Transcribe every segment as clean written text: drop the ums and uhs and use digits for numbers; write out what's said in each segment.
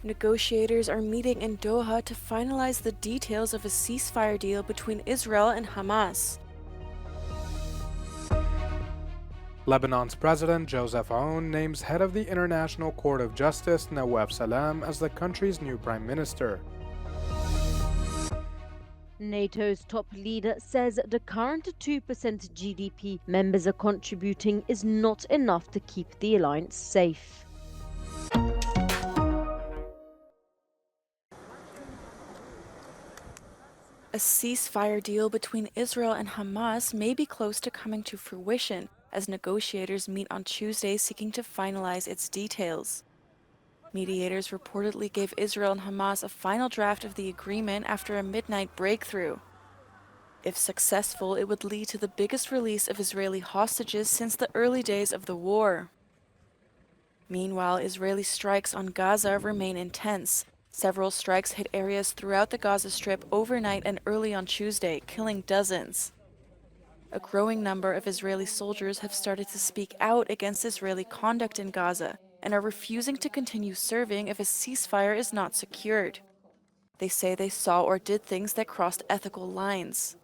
Negotiators are meeting in Doha to finalize the details of a ceasefire deal between Israel and Hamas. Lebanon's President Joseph Aoun names head of the International Court of Justice Nawaf Salam as the country's new prime minister. NATO's top leader says the current 2% GDP members are contributing is not enough to keep the alliance safe. A ceasefire deal between Israel and Hamas may be close to coming to fruition as negotiators meet on Tuesday seeking to finalize its details. Mediators reportedly gave Israel and Hamas a final draft of the agreement after a midnight breakthrough. If successful, it would lead to the biggest release of Israeli hostages since the early days of the war. Meanwhile, Israeli strikes on Gaza remain intense. Several strikes hit areas throughout the Gaza Strip overnight and early on Tuesday, killing dozens. A growing number of Israeli soldiers have started to speak out against Israeli conduct in Gaza and are refusing to continue serving if a ceasefire is not secured. They say they saw or did things that crossed ethical lines.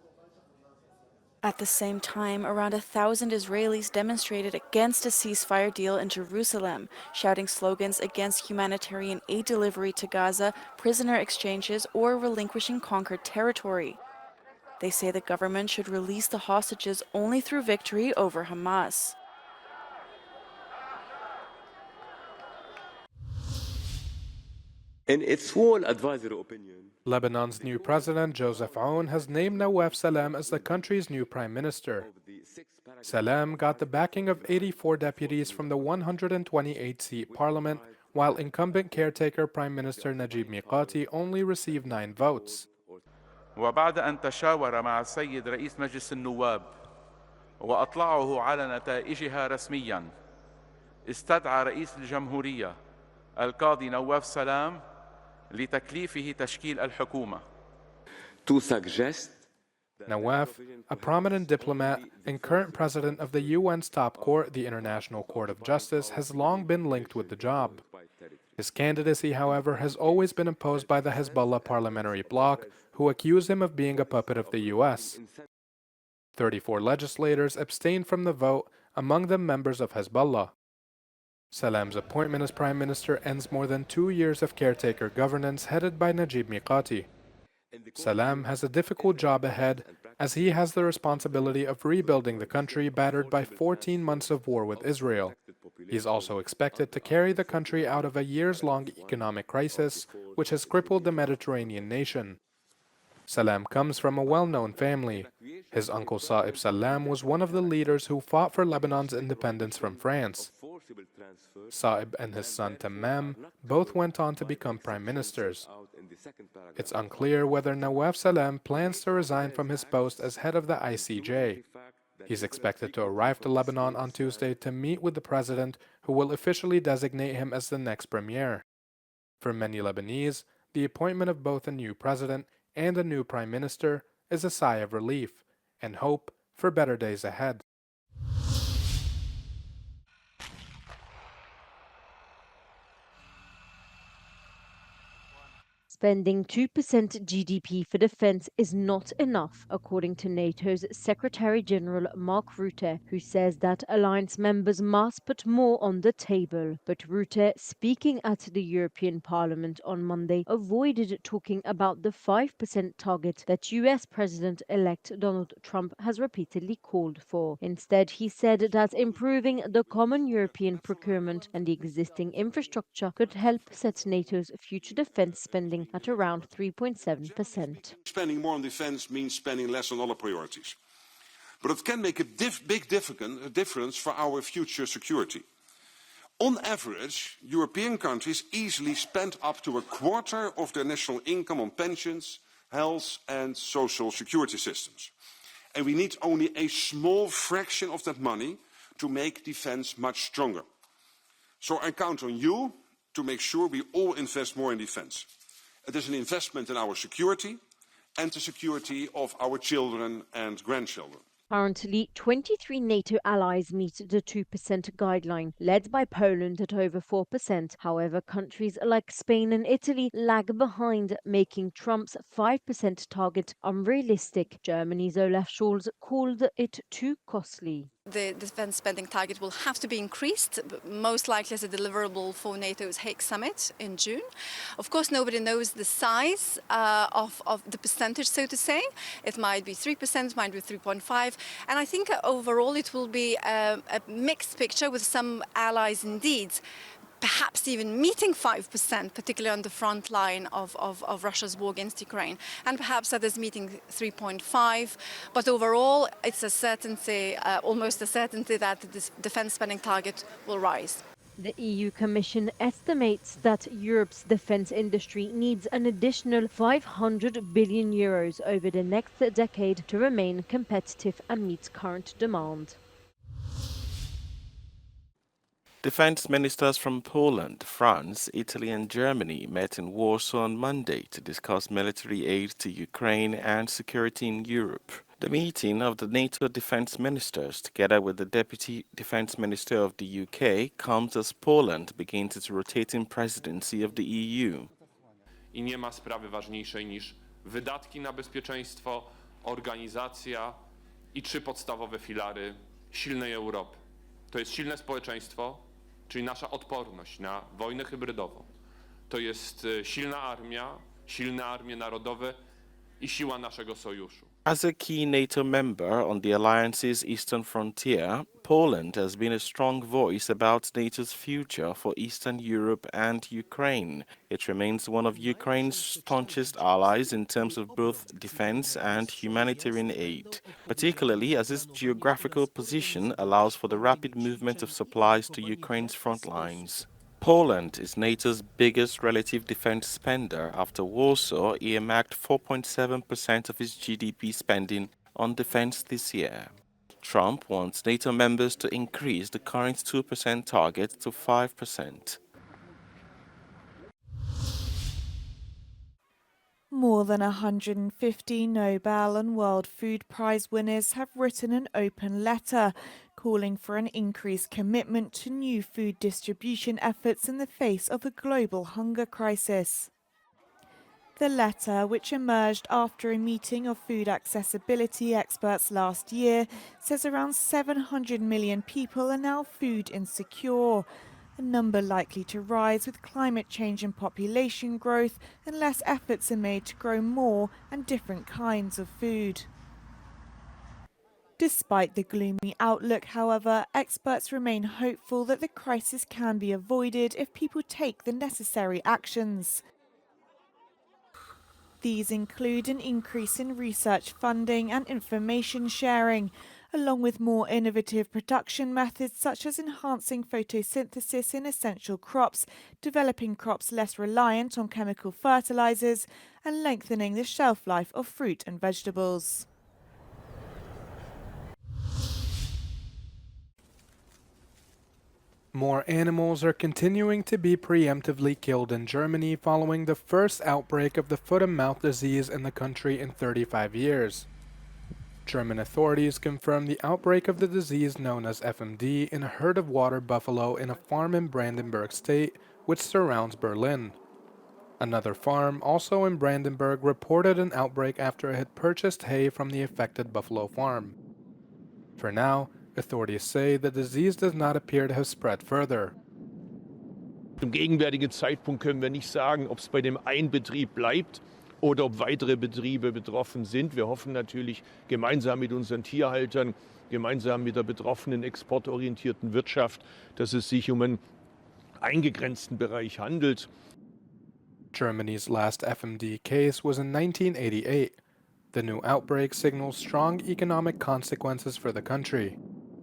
At the same time, around 1,000 Israelis demonstrated against a ceasefire deal in Jerusalem, shouting slogans against humanitarian aid delivery to Gaza, prisoner exchanges, or relinquishing conquered territory. They say the government should release the hostages only through victory over Hamas. In its full advisory opinion, Lebanon's new president, Joseph Aoun, has named Nawaf Salam as the country's new prime minister. Salam got the backing of 84 deputies from the 128-seat parliament, while incumbent caretaker Prime Minister Najib Mikati only received 9 votes. وبعد أن تشاور مع السيد رئيس مجلس النواب وأطلعه على نتائجها رسمياً، استدعى رئيس الجمهورية القاضي نواف سلام لتكليفه تشكيل الحكومة. to suggest Nawaf, a prominent diplomat and current president of the UN's top court, the International Court of Justice, has long been linked with the job. His candidacy, however, has always been opposed by the Hezbollah parliamentary bloc, who accuse him of being a puppet of the US. 34 legislators abstained from the vote, among them members of Hezbollah. Salam's appointment as prime minister ends more than 2 years of caretaker governance headed by Najib Mikati. Salam has a difficult job ahead, as he has the responsibility of rebuilding the country battered by 14 months of war with Israel. He is also expected to carry the country out of a years-long economic crisis, which has crippled the Mediterranean nation. Salam comes from a well-known family. His uncle Sa'ib Salam was one of the leaders who fought for Lebanon's independence from France. Sa'ib and his son Tammam both went on to become prime ministers. It's unclear whether Nawaf Salam plans to resign from his post as head of the ICJ. He's expected to arrive to Lebanon on Tuesday to meet with the president, who will officially designate him as the next premier. For many Lebanese, the appointment of both a new president and a new prime minister is a sigh of relief and hope for better days ahead. Spending 2% GDP for defense is not enough, according to NATO's Secretary General Mark Rutte, who says that alliance members must put more on the table. But Rutte, speaking at the European Parliament on Monday, avoided talking about the 5% target that US President-elect Donald Trump has repeatedly called for. Instead, he said that improving the common European procurement and the existing infrastructure could help set NATO's future defense spending at around 3.7%. Spending more on defense means spending less on other priorities. But it can make a big difference for our future security. On average, European countries easily spend up to a quarter of their national income on pensions, health and social security systems. And we need only a small fraction of that money to make defense much stronger. So I count on you to make sure we all invest more in defense. It is an investment in our security and the security of our children and grandchildren. Currently, 23 NATO allies meet the 2% guideline, led by Poland at over 4%. However, countries like Spain and Italy lag behind, making Trump's 5% target unrealistic. Germany's Olaf Scholz called it too costly. The defence spending target will have to be increased, most likely as a deliverable for NATO's Hague summit in June. Of course, nobody knows the size of the percentage, so to say. It might be 3%, it might be 3.5%. And I think overall it will be a mixed picture with some allies indeed perhaps even meeting 5%, particularly on the front line of Russia's war against Ukraine, and perhaps others meeting 3.5%. But overall, it's a certainty, almost a certainty, that the defence spending target will rise. The EU Commission estimates that Europe's defence industry needs an additional 500 billion euros over the next decade to remain competitive and meet current demand. Defense ministers from Poland, France, Italy and Germany met in Warsaw on Monday to discuss military aid to Ukraine and security in Europe. The meeting of the NATO defense ministers, together with the Deputy Defense Minister of the UK, comes as Poland begins its rotating presidency of the EU. I nie ma sprawy ważniejszej niż wydatki na bezpieczeństwo, organizacja i 3 podstawowe filary silnej Europy. To jest silne społeczeństwo, czyli nasza odporność na wojnę hybrydową. To jest silne armie narodowe i siła naszego sojuszu. As a key NATO member on the alliance's eastern frontier, Poland has been a strong voice about NATO's future for Eastern Europe and Ukraine. It remains one of Ukraine's staunchest allies in terms of both defense and humanitarian aid, particularly as its geographical position allows for the rapid movement of supplies to Ukraine's front lines. Poland is NATO's biggest relative defense spender after Warsaw earmarked 4.7% of its GDP spending on defense this year. Trump wants NATO members to increase the current 2% target to 5%. More than 150 Nobel and World Food Prize winners have written an open letter calling for an increased commitment to new food distribution efforts in the face of a global hunger crisis. The letter, which emerged after a meeting of food accessibility experts last year, says around 700 million people are now food insecure, a number likely to rise with climate change and population growth unless efforts are made to grow more and different kinds of food. Despite the gloomy outlook, however, experts remain hopeful that the crisis can be avoided if people take the necessary actions. These include an increase in research funding and information sharing, along with more innovative production methods such as enhancing photosynthesis in essential crops, developing crops less reliant on chemical fertilizers, and lengthening the shelf life of fruit and vegetables. More animals are continuing to be preemptively killed in Germany following the first outbreak of the foot-and-mouth disease in the country in 35 years. German authorities confirmed the outbreak of the disease known as FMD in a herd of water buffalo in a farm in Brandenburg state, which surrounds Berlin. Another farm, also in Brandenburg, reported an outbreak after it had purchased hay from the affected buffalo farm. For now, authorities say the disease does not appear to have spread further. Zum gegenwärtigen Zeitpunkt können wir nicht sagen, ob es bei dem einen Betrieb bleibt oder ob weitere Betriebe betroffen sind. Wir hoffen natürlich gemeinsam mit unseren Tierhaltern, gemeinsam mit der betroffenen exportorientierten Wirtschaft, dass es sich um einen eingegrenzten Bereich handelt. Germany's last FMD case was in 1988. The new outbreak signals strong economic consequences for the country.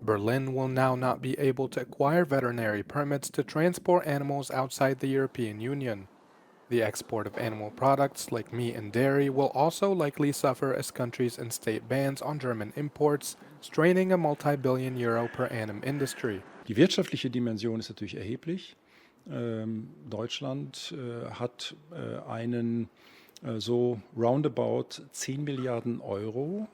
Berlin will now not be able to acquire veterinary permits to transport animals outside the European Union. The export of animal products like meat and dairy will also likely suffer as countries instate bans on German imports, straining a multi-billion euro per annum industry. Die wirtschaftliche Dimension ist natürlich erheblich. Deutschland hat so roundabout 10 Milliarden Euro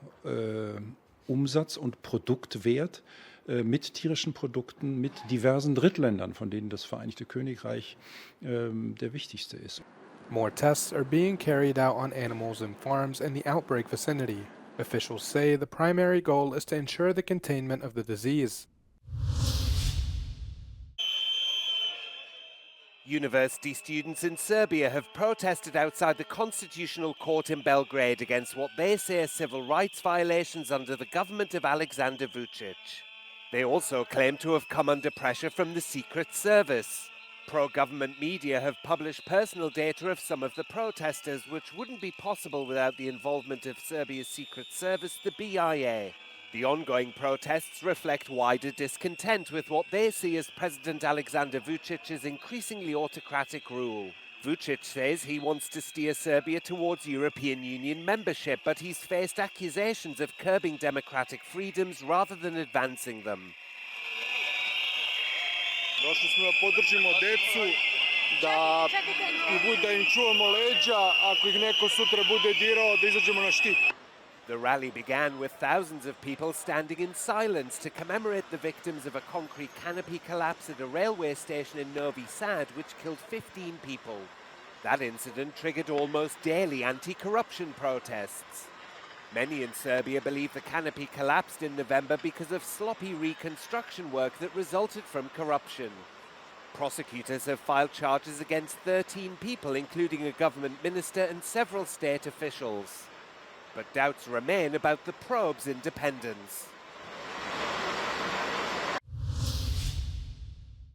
Umsatz- und Produktwert mit tierischen Produkten, mit diversen Drittländern, von denen das Vereinigte Königreich der wichtigste ist. More tests are being carried out on animals in farms in the outbreak vicinity. Officials say the primary goal is to ensure the containment of the disease. University students in Serbia have protested outside the Constitutional Court in Belgrade against what they say are civil rights violations under the government of Alexander Vučić. They also claim to have come under pressure from the Secret Service. Pro-government media have published personal data of some of the protesters, which wouldn't be possible without the involvement of Serbia's Secret Service, the BIA. The ongoing protests reflect wider discontent with what they see as President Alexander Vučić's increasingly autocratic rule. Vučić says he wants to steer Serbia towards European Union membership, but he's faced accusations of curbing democratic freedoms rather than advancing them. Došli smo da podržimo decu, da im čuvamo leđa, ako ih neko sutra bude dirao, da izađemo na štit. The rally began with thousands of people standing in silence to commemorate the victims of a concrete canopy collapse at a railway station in Novi Sad, which killed 15 people. That incident triggered almost daily anti-corruption protests. Many in Serbia believe the canopy collapsed in November because of sloppy reconstruction work that resulted from corruption. Prosecutors have filed charges against 13 people, including a government minister and several state officials. But doubts remain about the probe's independence.